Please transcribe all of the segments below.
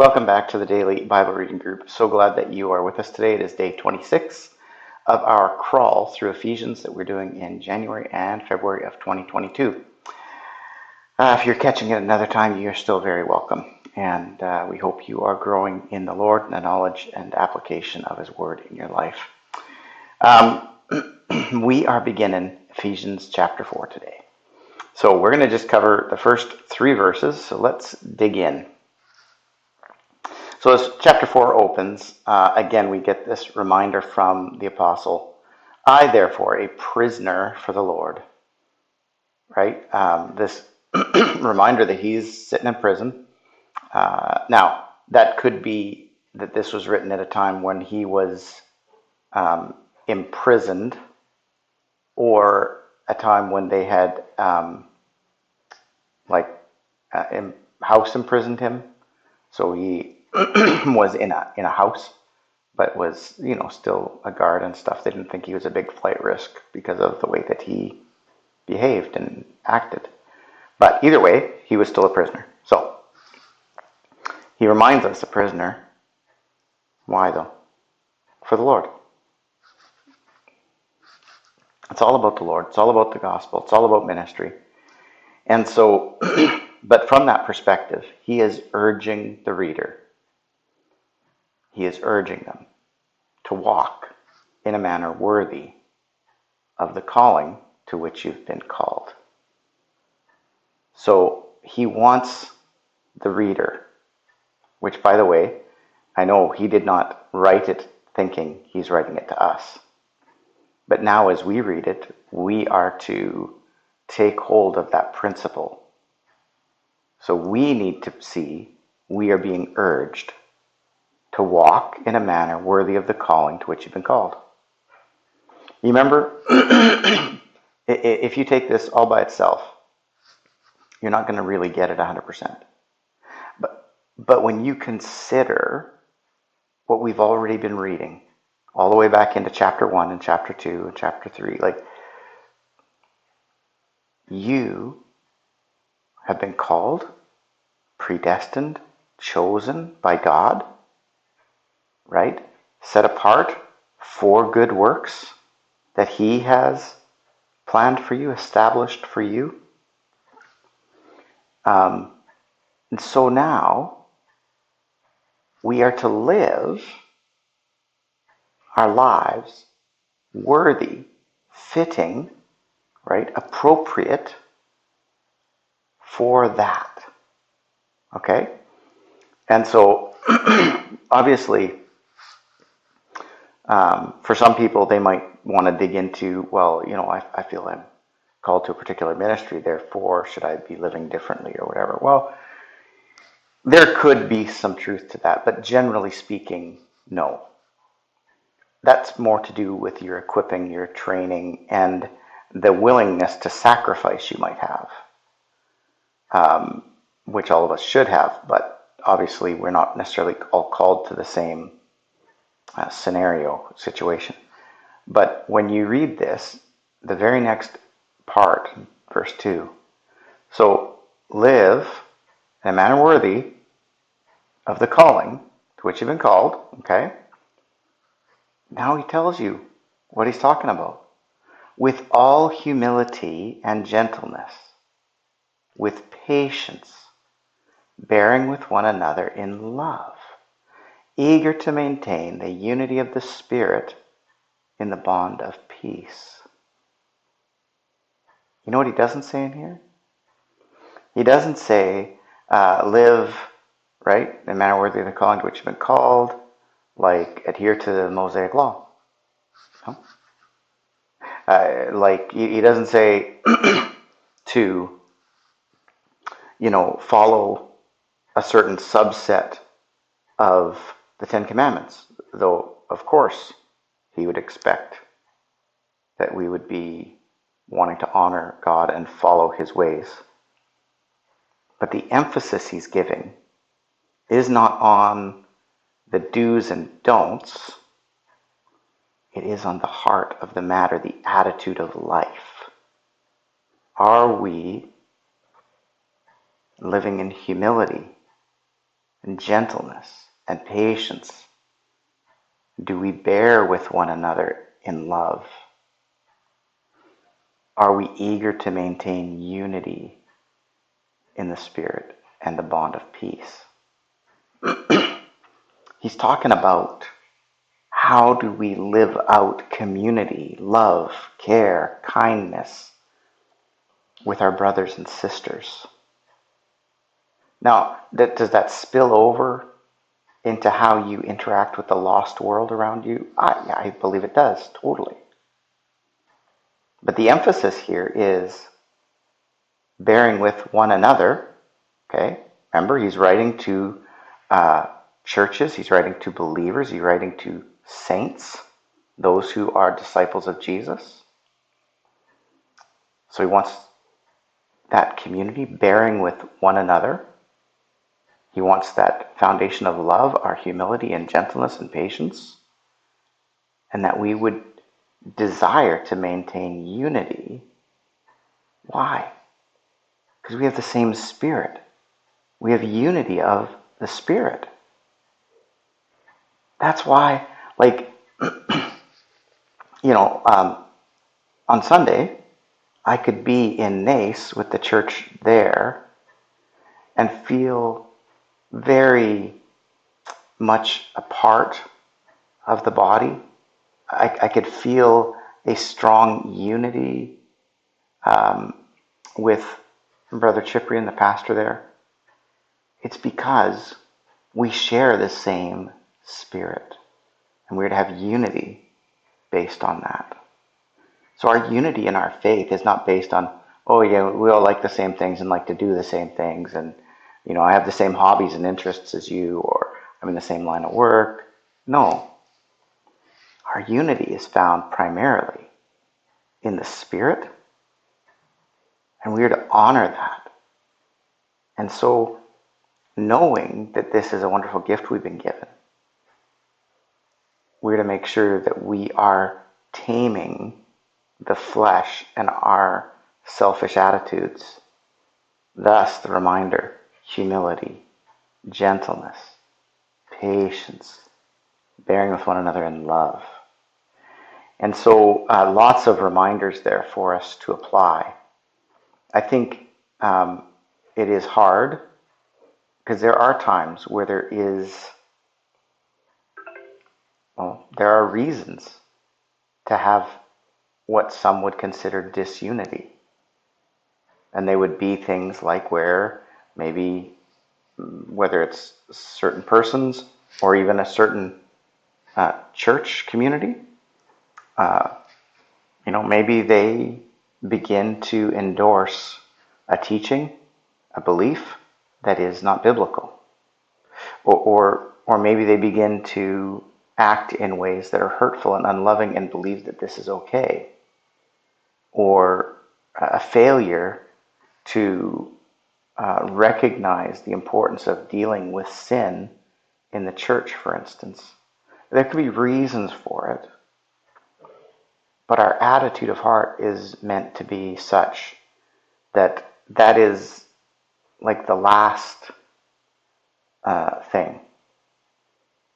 Welcome back to the Daily Bible Reading Group. So glad that you are with us today. It is day 26 of our crawl through Ephesians that we're doing in January and February of 2022. If you're catching it another time, you're still very welcome. And we hope you are growing in the Lord and the knowledge and application of His Word in your life. We are beginning Ephesians chapter 4 today. So we're going to just cover the first 3 verses. So let's dig in. So as chapter 4 opens, again, we get this reminder from the apostle. I, therefore, a prisoner for the Lord. Right? This reminder that he's sitting in prison. Now, that could be that this was written at a time when he was imprisoned, or a time when they had house imprisoned him. So he was in a house, but was, still a guard and stuff. They didn't think he was a big flight risk because of the way that he behaved and acted. But either way, he was still a prisoner. So he reminds us, a prisoner. Why though? For the Lord. It's all about the Lord. It's all about the gospel. It's all about ministry. And so, but from that perspective, he is urging the reader. He is urging them to walk in a manner worthy of the calling to which you've been called. So he wants the reader, which, by the way, I know he did not write it thinking he's writing it to us. But now as we read it, we are to take hold of that principle. So we need to see we are being urged to walk in a manner worthy of the calling to which you've been called. You remember, if you take this all by itself, you're not going to really get it 100%. But when you consider what we've already been reading, all the way back into chapter 1 and chapter 2 and chapter 3, you have been called, predestined, chosen by God, right? Set apart for good works that He has planned for you, established for you. And so now we are to live our lives worthy, fitting, right? Appropriate for that. Okay? And so, obviously, for some people, they might want to dig into, I feel I'm called to a particular ministry, therefore, should I be living differently or whatever? Well, there could be some truth to that, but generally speaking, no. That's more to do with your equipping, your training, and the willingness to sacrifice you might have, which all of us should have, but obviously we're not necessarily all called to the same situation. But when you read this, the very next part, verse 2, so live in a manner worthy of the calling to which you've been called, okay? Now he tells you what he's talking about. With all humility and gentleness, with patience, bearing with one another in love, eager to maintain the unity of the Spirit in the bond of peace. You know what he doesn't say in here? He doesn't say, live, right, in a manner worthy of the calling to which you've been called, like adhere to the Mosaic law. No? He doesn't say to, follow a certain subset of the Ten Commandments, though, of course, he would expect that we would be wanting to honor God and follow His ways. But the emphasis he's giving is not on the do's and don'ts. It is on the heart of the matter, the attitude of life. Are we living in humility and gentleness and patience do we bear with one another in love? Are we eager to maintain unity in the Spirit and the bond of peace? He's talking about how do we live out community, love, care, kindness with our brothers and sisters. Now, does that spill over into how you interact with the lost world around you? I believe it does, totally. But the emphasis here is bearing with one another. Okay, remember, he's writing to churches, he's writing to believers, he's writing to saints, those who are disciples of Jesus. So he wants that community bearing with one another. He wants that foundation of love, our humility and gentleness and patience, and that we would desire to maintain unity. Why? Because we have the same Spirit. We have unity of the Spirit. That's why, on Sunday, I could be in Nace with the church there and feel very much a part of the body. I could feel a strong unity with Brother Cyprian, the pastor there. It's because we share the same Spirit, and we're to have unity based on that. So our unity in our faith is not based on, oh yeah, we all like the same things and like to do the same things, and I have the same hobbies and interests as you, or I'm in the same line of work. No. Our unity is found primarily in the Spirit, and we are to honor that. And so, knowing that this is a wonderful gift we've been given, we're to make sure that we are taming the flesh and our selfish attitudes. Thus, the reminder, humility, gentleness, patience, bearing with one another in love. And so, lots of reminders there for us to apply. I think it is hard because there are times where there are reasons to have what some would consider disunity. And they would be things like where maybe, whether it's certain persons or even a certain church community, maybe they begin to endorse a teaching, a belief that is not biblical. Or maybe they begin to act in ways that are hurtful and unloving and believe that this is okay. Or a failure to recognize the importance of dealing with sin in the church, for instance. There could be reasons for it, but our attitude of heart is meant to be such that that is like the last thing.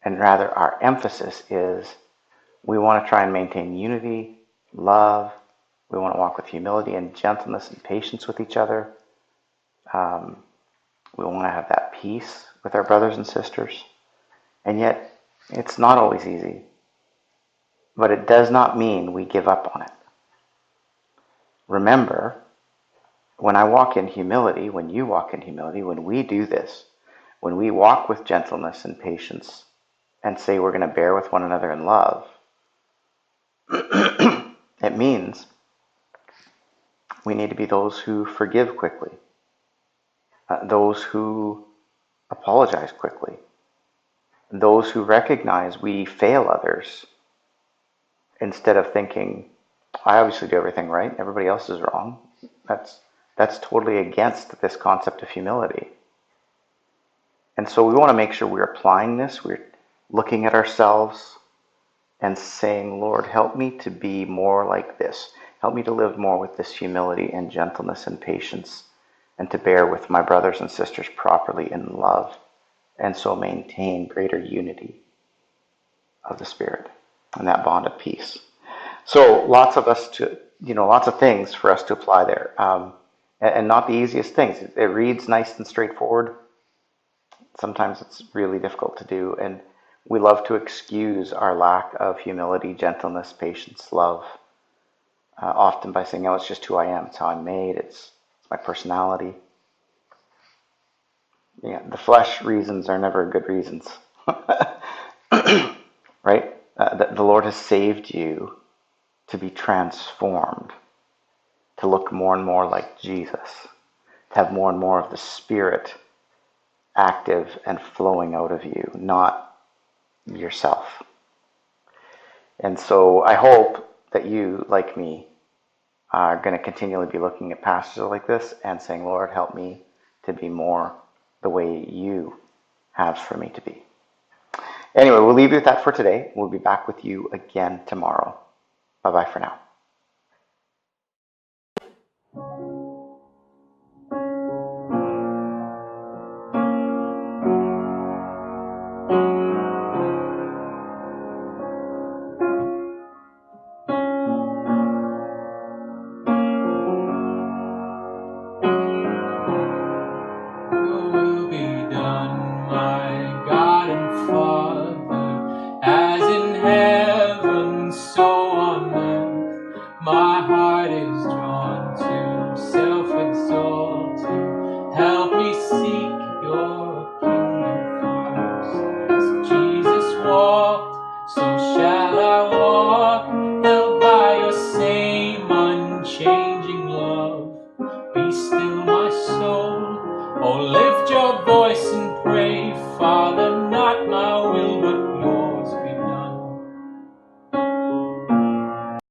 And rather, our emphasis is we want to try and maintain unity, love. We want to walk with humility and gentleness and patience with each other. We want to have that peace with our brothers and sisters. And yet, it's not always easy. But it does not mean we give up on it. Remember, when I walk in humility, when you walk in humility, when we do this, when we walk with gentleness and patience and say we're going to bear with one another in love, it means we need to be those who forgive quickly, those who apologize quickly, those who recognize we fail others instead of thinking, I obviously do everything right, everybody else is wrong. That's totally against this concept of humility. And so we want to make sure we're applying this, we're looking at ourselves and saying, Lord, help me to be more like this. Help me to live more with this humility and gentleness and patience, and to bear with my brothers and sisters properly in love and so maintain greater unity of the Spirit and that bond of peace. So lots of things for us to apply there, and not the easiest things. It reads nice and straightforward. Sometimes it's really difficult to do, and we love to excuse our lack of humility, gentleness, patience, love, often by saying, "Oh, it's just who I am. It's how I'm made. It's my personality." Yeah, the flesh reasons are never good reasons, right? The Lord has saved you to be transformed, to look more and more like Jesus, to have more and more of the Spirit active and flowing out of you, not yourself. And so I hope that you, like me, are going to continually be looking at passages like this and saying, "Lord, help me to be more the way you have for me to be." Anyway, we'll leave you with that for today. We'll be back with you again tomorrow. Bye-bye for now. Be still, my soul. Oh, lift your voice